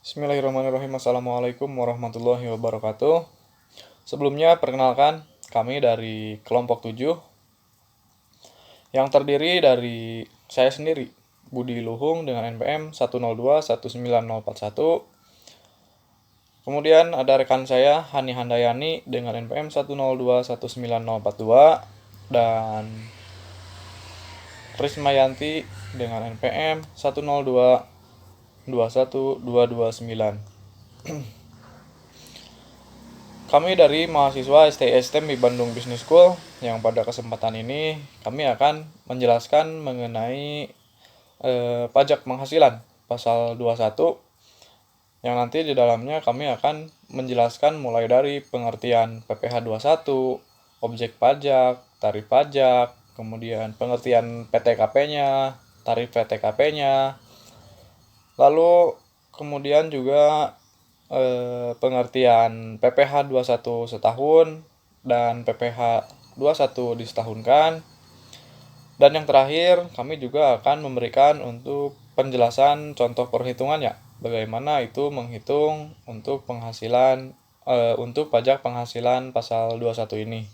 Bismillahirrahmanirrahim. Assalamualaikum warahmatullahi wabarakatuh. Sebelumnya perkenalkan kami dari kelompok 7 yang terdiri dari saya sendiri, Budi Luhung dengan NPM 102 19041. Kemudian ada rekan saya Hani Handayani dengan NPM 102 19042 dan Rismayanti dengan NPM 102 21229. Kami dari mahasiswa STM di Bandung Business School yang pada kesempatan ini kami akan menjelaskan mengenai pajak penghasilan pasal 21 yang nanti di dalamnya kami akan menjelaskan mulai dari pengertian PPh 21, objek pajak, tarif pajak, kemudian pengertian PTKP-nya, tarif PTKP-nya, lalu kemudian juga pengertian PPh 21 setahun dan PPh 21 disetahunkan. Dan yang terakhir, kami juga akan memberikan untuk penjelasan contoh perhitungannya, bagaimana itu menghitung untuk penghasilan untuk pajak penghasilan pasal 21 ini.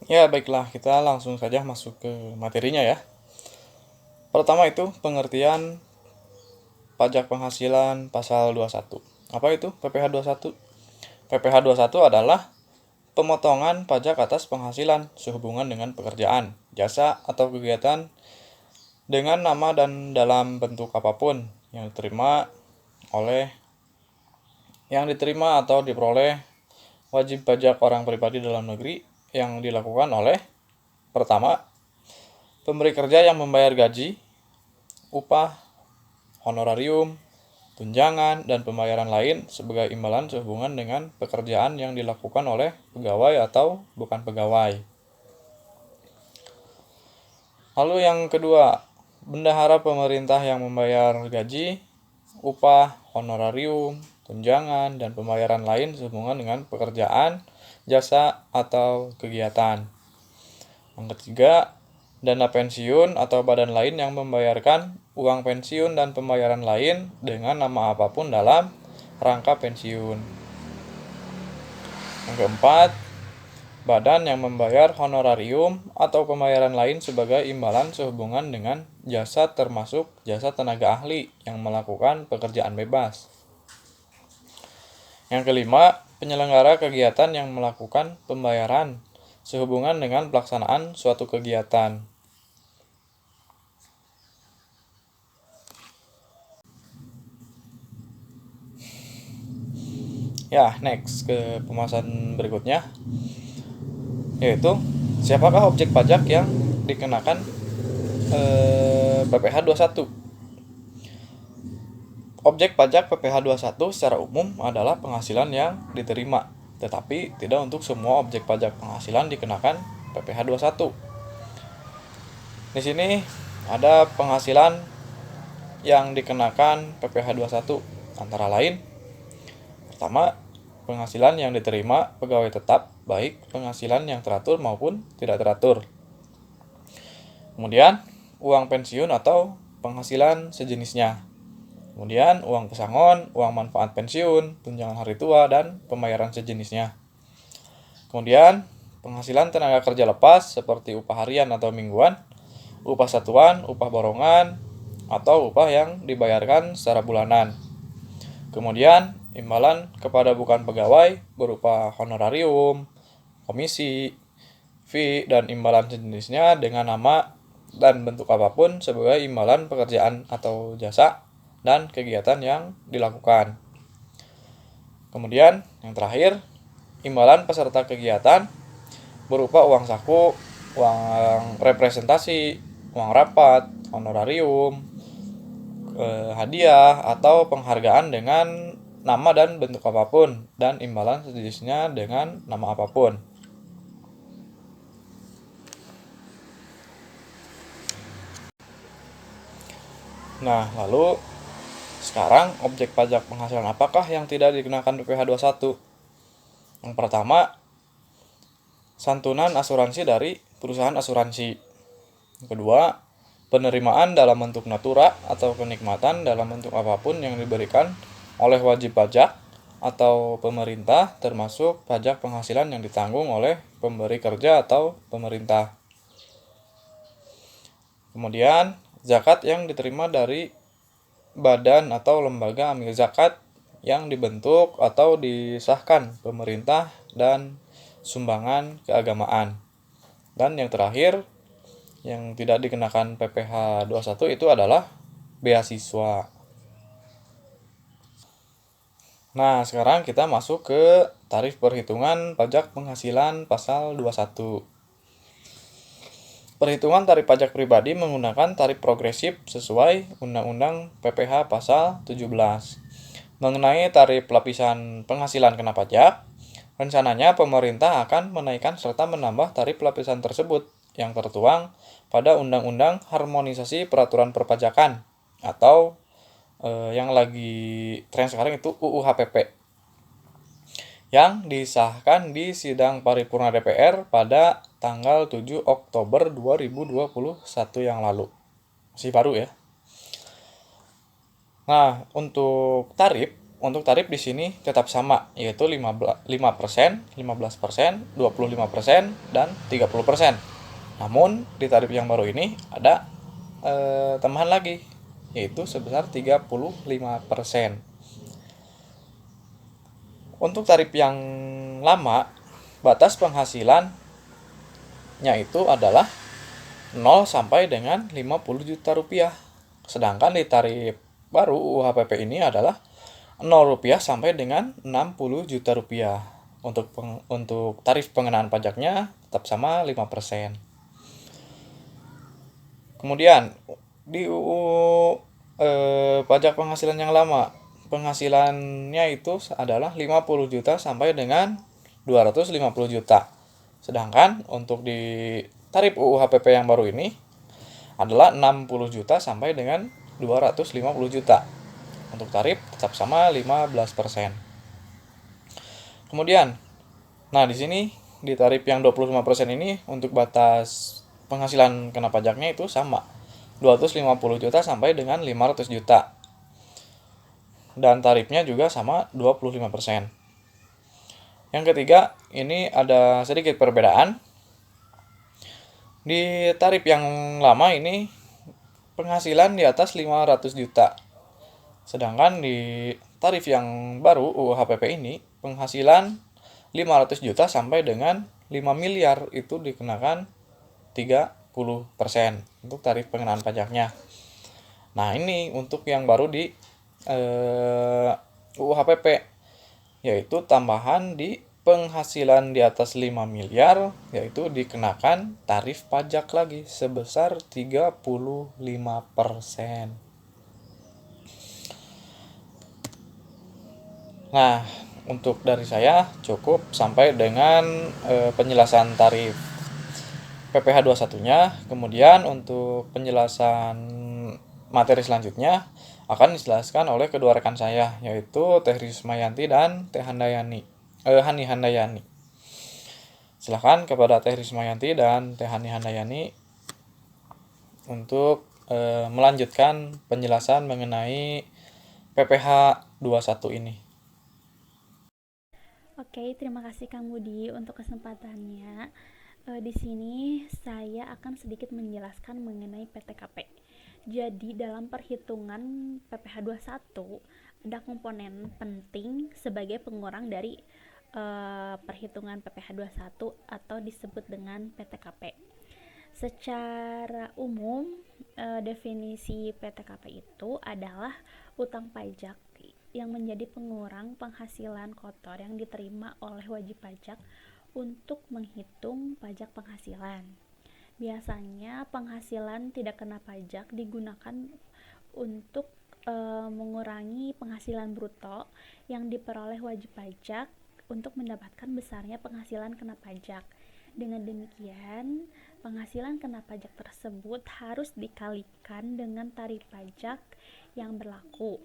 Ya, baiklah, kita langsung saja masuk ke materinya ya. Pertama itu pengertian pajak penghasilan pasal 21. Apa itu PPh 21? PPh 21 adalah pemotongan pajak atas penghasilan sehubungan dengan pekerjaan, jasa, atau kegiatan dengan nama dan dalam bentuk apapun yang diterima atau diperoleh wajib pajak orang pribadi dalam negeri yang dilakukan oleh pertama, pemberi kerja yang membayar gaji, upah, honorarium, tunjangan, dan pembayaran lain sebagai imbalan sehubungan dengan pekerjaan yang dilakukan oleh pegawai atau bukan pegawai. Lalu yang kedua, bendahara pemerintah yang membayar gaji, upah, honorarium, tunjangan, dan pembayaran lain sehubungan dengan pekerjaan, jasa, atau kegiatan. Yang ketiga, dana pensiun atau badan lain yang membayarkan uang pensiun dan pembayaran lain dengan nama apapun dalam rangka pensiun. Yang keempat, badan yang membayar honorarium atau pembayaran lain sebagai imbalan sehubungan dengan jasa termasuk jasa tenaga ahli yang melakukan pekerjaan bebas. Yang kelima, penyelenggara kegiatan yang melakukan pembayaran sehubungan dengan pelaksanaan suatu kegiatan. Ya, next ke pembahasan berikutnya, yaitu siapakah objek pajak yang dikenakan PPh 21. Objek pajak PPh 21 secara umum adalah penghasilan yang diterima, tetapi tidak untuk semua objek pajak penghasilan dikenakan PPh 21. Di sini ada penghasilan yang dikenakan PPh 21 antara lain: pertama, penghasilan yang diterima pegawai tetap, baik penghasilan yang teratur maupun tidak teratur. Kemudian, uang pensiun atau penghasilan sejenisnya. Kemudian, uang pesangon, uang manfaat pensiun, tunjangan hari tua, dan pembayaran sejenisnya. Kemudian, penghasilan tenaga kerja lepas seperti upah harian atau mingguan, upah satuan, upah borongan, atau upah yang dibayarkan secara bulanan. Kemudian, imbalan kepada bukan pegawai berupa honorarium, komisi, fee, dan imbalan sejenisnya dengan nama dan bentuk apapun sebagai imbalan pekerjaan atau jasa dan kegiatan yang dilakukan. Kemudian, yang terakhir, imbalan peserta kegiatan berupa uang saku, uang representasi, uang rapat, honorarium, hadiah, atau penghargaan dengan nama dan bentuk apapun, dan imbalan sejenisnya dengan nama apapun. Nah, lalu sekarang objek pajak penghasilan apakah yang tidak dikenakan PPh 21? Yang pertama, santunan asuransi dari perusahaan asuransi. Yang kedua, penerimaan dalam bentuk natura atau kenikmatan dalam bentuk apapun yang diberikan oleh wajib pajak atau pemerintah, termasuk pajak penghasilan yang ditanggung oleh pemberi kerja atau pemerintah. Kemudian, zakat yang diterima dari badan atau lembaga amil zakat yang dibentuk atau disahkan pemerintah dan sumbangan keagamaan. Dan yang terakhir, yang tidak dikenakan PPh 21 itu adalah beasiswa. Nah, sekarang kita masuk ke tarif perhitungan pajak penghasilan pasal 21. Perhitungan tarif pajak pribadi menggunakan tarif progresif sesuai Undang-Undang PPh pasal 17. Mengenai tarif lapisan penghasilan kena pajak, rencananya pemerintah akan menaikkan serta menambah tarif lapisan tersebut yang tertuang pada Undang-Undang Harmonisasi Peraturan Perpajakan atau yang lagi tren sekarang itu UU HPP yang disahkan di sidang paripurna DPR pada tanggal 7 Oktober 2021 yang lalu. Masih baru ya. Nah, untuk tarif di sini tetap sama, yaitu 5%, 15%, 25%, dan 30%. Namun, di tarif yang baru ini ada tambahan lagi, yaitu sebesar 35%. Untuk tarif yang lama, batas penghasilannya itu adalah 0 sampai dengan 50 juta rupiah. Sedangkan di tarif baru UU HPP ini adalah 0 rupiah sampai dengan 60 juta rupiah. Untuk tarif pengenaan pajaknya tetap sama 5%. Kemudian di UU pajak penghasilan yang lama, penghasilannya itu adalah 50 juta sampai dengan 250 juta. Sedangkan untuk di tarif UU HPP yang baru ini adalah 60 juta sampai dengan 250 juta. Untuk tarif tetap sama 15%. Kemudian, nah di sini di tarif yang 25% ini untuk batas penghasilan kena pajaknya itu sama. 250 juta sampai dengan 500 juta. Dan tarifnya juga sama 25%. Yang ketiga, ini ada sedikit perbedaan. Di tarif yang lama ini penghasilan di atas 500 juta. Sedangkan di tarif yang baru UU HPP ini penghasilan 500 juta sampai dengan 5 miliar itu dikenakan 30% untuk tarif pengenaan pajaknya. Nah, ini untuk yang baru di UU HPP, yaitu tambahan di penghasilan di atas 5 miliar, yaitu dikenakan tarif pajak lagi sebesar 35%. Nah, untuk dari saya cukup sampai dengan penjelasan tarif PPh 21-nya. Kemudian untuk penjelasan materi selanjutnya akan dijelaskan oleh kedua rekan saya, yaitu Teh Rismayanti dan Teh Hani Handayani. Silakan kepada Teh Rismayanti dan Teh Hani Handayani untuk melanjutkan penjelasan mengenai PPh 21 ini. Oke, terima kasih Kang Budi untuk kesempatannya. Di sini saya akan sedikit menjelaskan mengenai PTKP. Jadi dalam perhitungan PPh 21 ada komponen penting sebagai pengurang dari perhitungan PPh 21 atau disebut dengan PTKP. Secara umum, definisi PTKP itu adalah utang pajak yang menjadi pengurang penghasilan kotor yang diterima oleh wajib pajak untuk menghitung pajak penghasilan. Biasanya penghasilan tidak kena pajak digunakan untuk mengurangi penghasilan bruto yang diperoleh wajib pajak untuk mendapatkan besarnya penghasilan kena pajak. Dengan demikian, penghasilan kena pajak tersebut harus dikalikan dengan tarif pajak yang berlaku.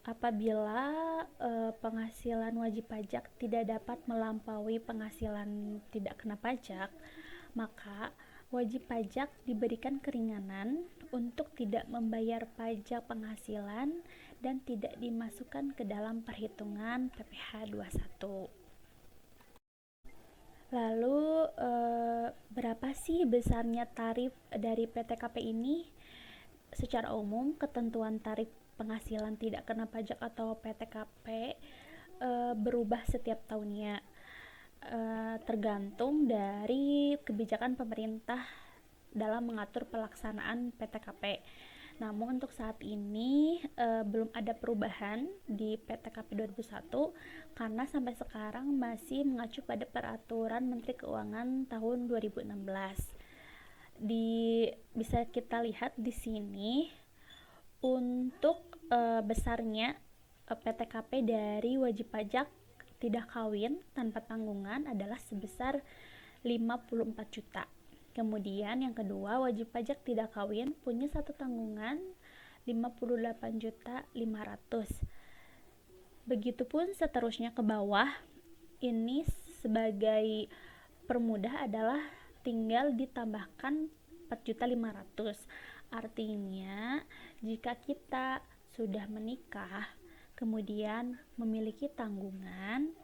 Apabila penghasilan wajib pajak tidak dapat melampaui penghasilan tidak kena pajak, maka Wajib pajak diberikan keringanan untuk tidak membayar pajak penghasilan dan tidak dimasukkan ke dalam perhitungan PPh 21. Lalu berapa sih besarnya tarif dari PTKP ini? Secara umum, ketentuan tarif penghasilan tidak kena pajak atau PTKP berubah setiap tahunnya, tergantung dari kebijakan pemerintah dalam mengatur pelaksanaan PTKP. Namun untuk saat ini belum ada perubahan di PTKP 2001 karena sampai sekarang masih mengacu pada peraturan Menteri Keuangan tahun 2016. Bisa kita lihat di sini untuk besarnya PTKP dari wajib pajak tidak kawin tanpa tanggungan adalah sebesar 54 juta. Kemudian yang kedua, wajib pajak tidak kawin punya satu tanggungan 58.500. Begitupun seterusnya ke bawah. Ini sebagai permudah adalah tinggal ditambahkan 4.500. Artinya, jika kita sudah menikah, kemudian memiliki tanggungan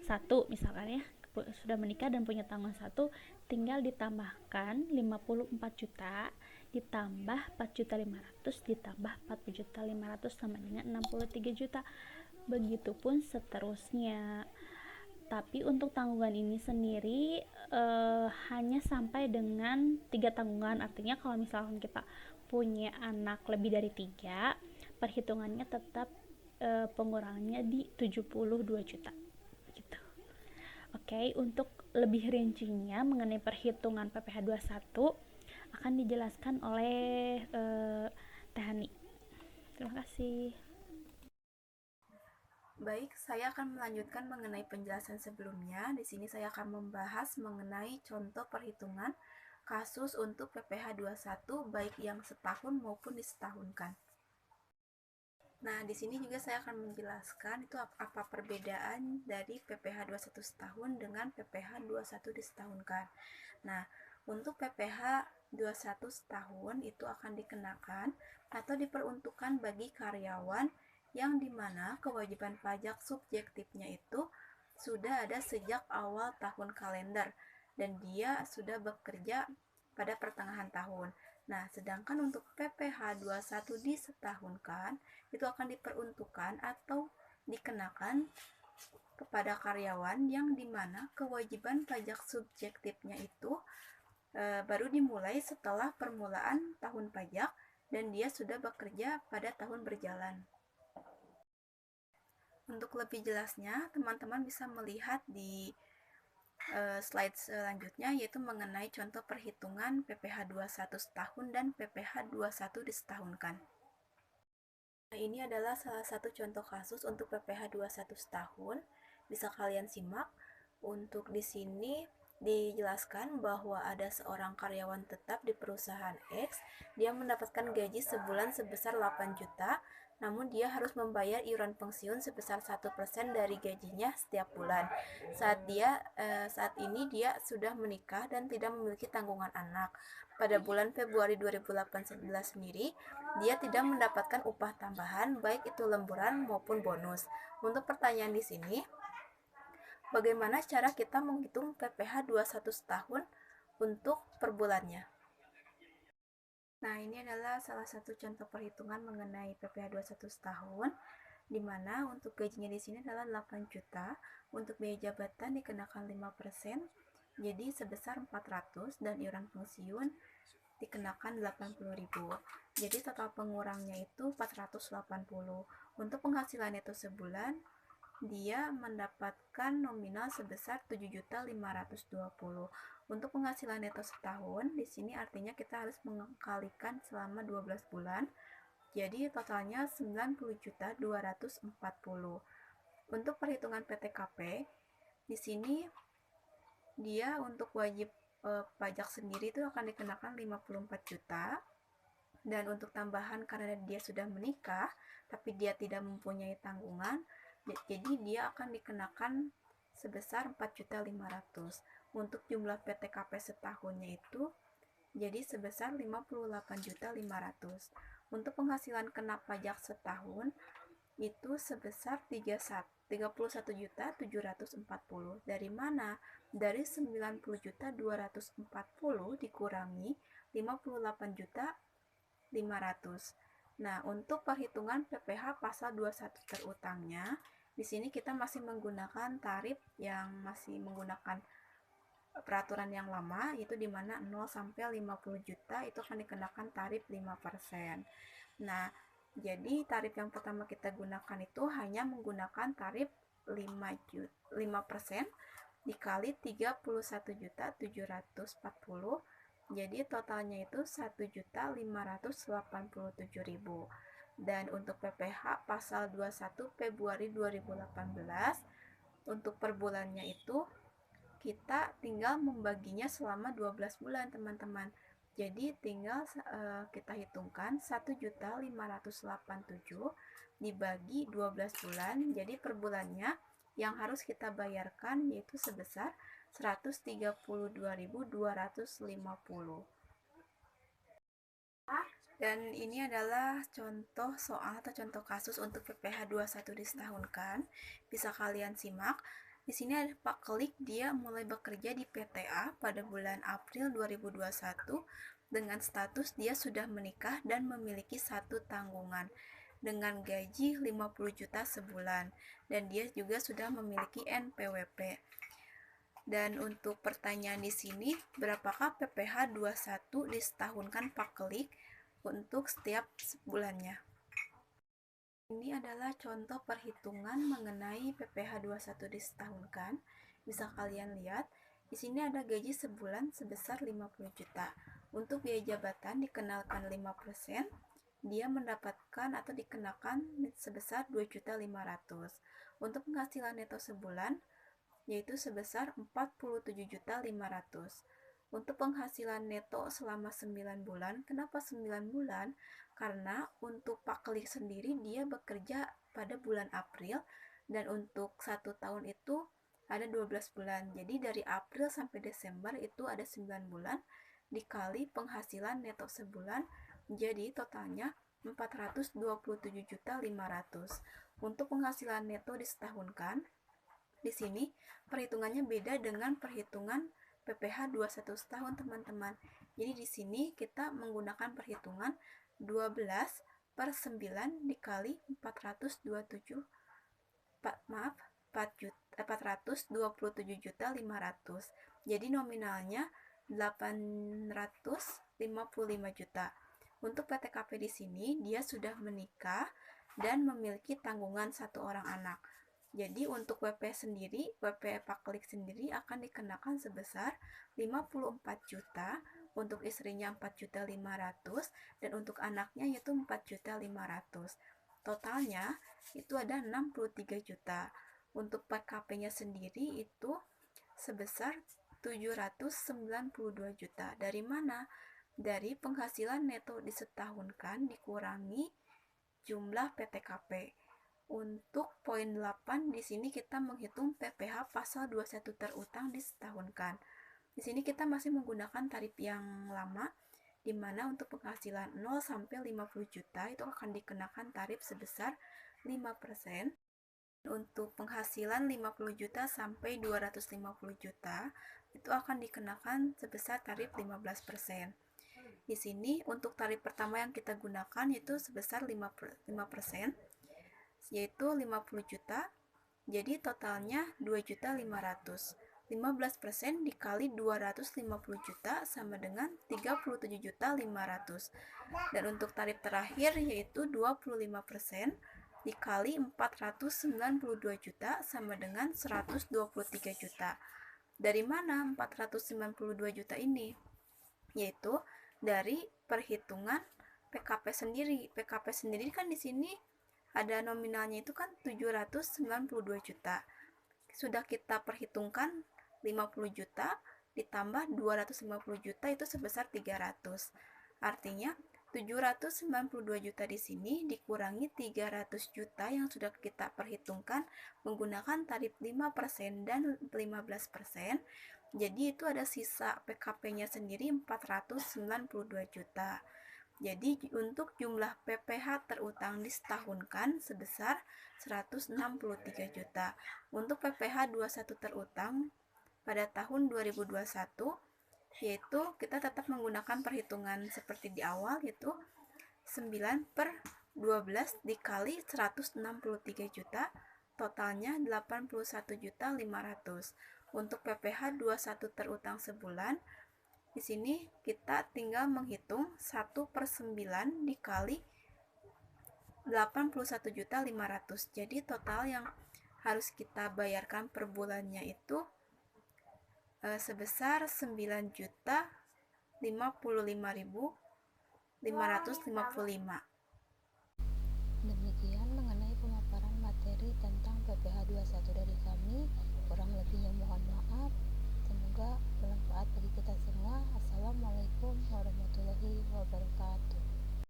satu misalkan ya, sudah menikah dan punya tanggungan satu, tinggal ditambahkan 54 juta ditambah 4.500 ditambah 40.500 sama dengan 63 juta. Begitupun seterusnya. Tapi untuk tanggungan ini sendiri hanya sampai dengan 3 tanggungan. Artinya kalau misalkan kita punya anak lebih dari 3, perhitungannya tetap pengurangannya di 72 juta. Oke, untuk lebih rincinya mengenai perhitungan PPh 21 akan dijelaskan oleh Teh Hani. Terima kasih. Baik, saya akan melanjutkan mengenai penjelasan sebelumnya. Di sini saya akan membahas mengenai contoh perhitungan kasus untuk PPh 21 baik yang setahun maupun disetahunkan. Nah, di sini juga saya akan menjelaskan itu apa perbedaan dari PPh 21 setahun dengan PPh 21 disetahunkan. Nah, untuk PPh 21 setahun itu akan dikenakan atau diperuntukkan bagi karyawan yang dimana kewajiban pajak subjektifnya itu sudah ada sejak awal tahun kalender dan dia sudah bekerja pada pertengahan tahun. Nah, sedangkan untuk PPh 21 disetahunkan itu akan diperuntukkan atau dikenakan kepada karyawan yang dimana kewajiban pajak subjektifnya itu baru dimulai setelah permulaan tahun pajak dan dia sudah bekerja pada tahun berjalan. Untuk lebih jelasnya, teman-teman bisa melihat di slide selanjutnya, yaitu mengenai contoh perhitungan PPh 21 setahun dan PPh 21 disetahunkan. Nah, ini adalah salah satu contoh kasus untuk PPh 21 setahun. Bisa kalian simak. Untuk di sini dijelaskan bahwa ada seorang karyawan tetap di perusahaan X, dia mendapatkan gaji sebulan sebesar 8 juta, namun dia harus membayar iuran pensiun sebesar 1% dari gajinya setiap bulan. Saat ini dia sudah menikah dan tidak memiliki tanggungan anak. Pada bulan Februari 2018 sendiri, dia tidak mendapatkan upah tambahan baik itu lemburan maupun bonus. Untuk pertanyaan di sini, bagaimana cara kita menghitung PPh 21 setahun untuk per bulannya? Nah, ini adalah salah satu contoh perhitungan mengenai PPh 21 setahun, di mana untuk gajinya di sini adalah 8 juta, untuk biaya jabatan dikenakan 5%, jadi sebesar 400 dan iuran pensiun dikenakan 80.000. Jadi total pengurangnya itu 480. Untuk penghasilan itu sebulan dia mendapatkan nominal sebesar 7.520. Untuk penghasilan neto setahun, di sini artinya kita harus mengkalikan selama 12 bulan. Jadi totalnya 90.240. Untuk perhitungan PTKP, di sini dia untuk wajib pajak sendiri itu akan dikenakan 54 juta. Dan untuk tambahan karena dia sudah menikah tapi dia tidak mempunyai tanggungan, jadi dia akan dikenakan sebesar 4.500.000. untuk jumlah PTKP setahunnya itu jadi sebesar 58.500.000. Untuk penghasilan kena pajak setahun itu sebesar 31.740.000. Dari mana? Dari 90.240.000 dikurangi 58.500.000. Nah, untuk perhitungan PPh pasal 21 terutangnya, di sini kita masih menggunakan tarif yang masih menggunakan peraturan yang lama, yaitu di mana 0 sampai 50 juta itu akan dikenakan tarif 5%. Nah, jadi tarif yang pertama kita gunakan itu hanya menggunakan tarif 5% dikali 31.740.000. Jadi totalnya itu 1.587.000. Dan untuk PPh pasal 21 Februari 2018 untuk per bulannya itu kita tinggal membaginya selama 12 bulan, teman-teman. Jadi tinggal kita hitungkan 1.587 dibagi 12 bulan. Jadi per bulannya yang harus kita bayarkan yaitu sebesar 132.250. Dan ini adalah contoh soal atau contoh kasus untuk PPh 21 disetahunkan. Bisa kalian simak. Di sini ada Pak Klik, dia mulai bekerja di PTA pada bulan April 2021 dengan status dia sudah menikah dan memiliki satu tanggungan dengan gaji 50 juta sebulan dan dia juga sudah memiliki NPWP. Dan untuk pertanyaan di sini, berapakah PPh 21 disetahunkan Pak Klik untuk setiap bulannya? Ini adalah contoh perhitungan mengenai PPh 21 disetahunkan. Bisa kalian lihat, di sini ada gaji sebulan sebesar 50 juta. Untuk biaya jabatan dikenalkan 5%, dia mendapatkan atau dikenakan sebesar 2.500.000. Untuk penghasilan neto sebulan yaitu sebesar 47.500.000. Untuk penghasilan neto selama 9 bulan, kenapa 9 bulan? Karena untuk Pak Klik sendiri dia bekerja pada bulan April dan untuk 1 tahun itu ada 12 bulan. Jadi dari April sampai Desember itu ada 9 bulan dikali penghasilan neto sebulan, jadi totalnya 427.500.000. Untuk penghasilan neto disetahunkan, di sini perhitungannya beda dengan perhitungan PPh 21 setahun, teman-teman. Jadi di sini kita menggunakan perhitungan 12/9 dikali 427.500. Jadi nominalnya 855 juta. Untuk PTKP di sini dia sudah menikah dan memiliki tanggungan satu orang anak. Jadi untuk WP sendiri, WP Pak Klik sendiri akan dikenakan sebesar 54 juta, untuk istrinya 4.500.000 dan untuk anaknya yaitu 4.500.000. Totalnya itu ada 63 juta. Untuk PKP-nya sendiri itu sebesar 792 juta. Dari mana? Dari penghasilan neto disetahunkan dikurangi jumlah PTKP. Untuk poin 8 di sini kita menghitung PPh pasal 21 terutang disetahunkan. Di sini kita masih menggunakan tarif yang lama, di mana untuk penghasilan 0 sampai 50 juta itu akan dikenakan tarif sebesar 5%. Untuk penghasilan 50 juta sampai 250 juta itu akan dikenakan sebesar tarif 15%. Di sini untuk tarif pertama yang kita gunakan itu sebesar 5%, yaitu 50 juta. Jadi totalnya 2.500.000. 15% dikali 250 juta sama dengan 37.500.000. Dan untuk tarif terakhir yaitu 25% dikali 492 juta sama dengan 123 juta. Dari mana 492 juta ini? Yaitu dari perhitungan PKP sendiri. PKP sendiri kan di sini ada nominalnya itu kan 792 juta. Sudah kita perhitungkan 50 juta ditambah 250 juta itu sebesar 300. Artinya 792 juta di sini dikurangi 300 juta yang sudah kita perhitungkan menggunakan tarif 5% dan 15%, Jadi itu ada sisa PKP-nya sendiri 492 juta. Jadi untuk jumlah PPh terutang disetahunkan sebesar 163 juta. Untuk PPh 21 terutang pada tahun 2021 yaitu kita tetap menggunakan perhitungan seperti di awal, yaitu 9/12 dikali 163 juta, totalnya 81.500.000. Untuk PPh 21 terutang sebulan, di sini kita tinggal menghitung 1/9 dikali 81.500.000. Jadi total yang harus kita bayarkan per bulannya itu sebesar 9.055.555. Demikian mengenai pemaparan materi tentang PPh 21 dari kami. Kurang lebihnya mohon maaf. Semoga bermanfaat bagi kita semua. Assalamualaikum.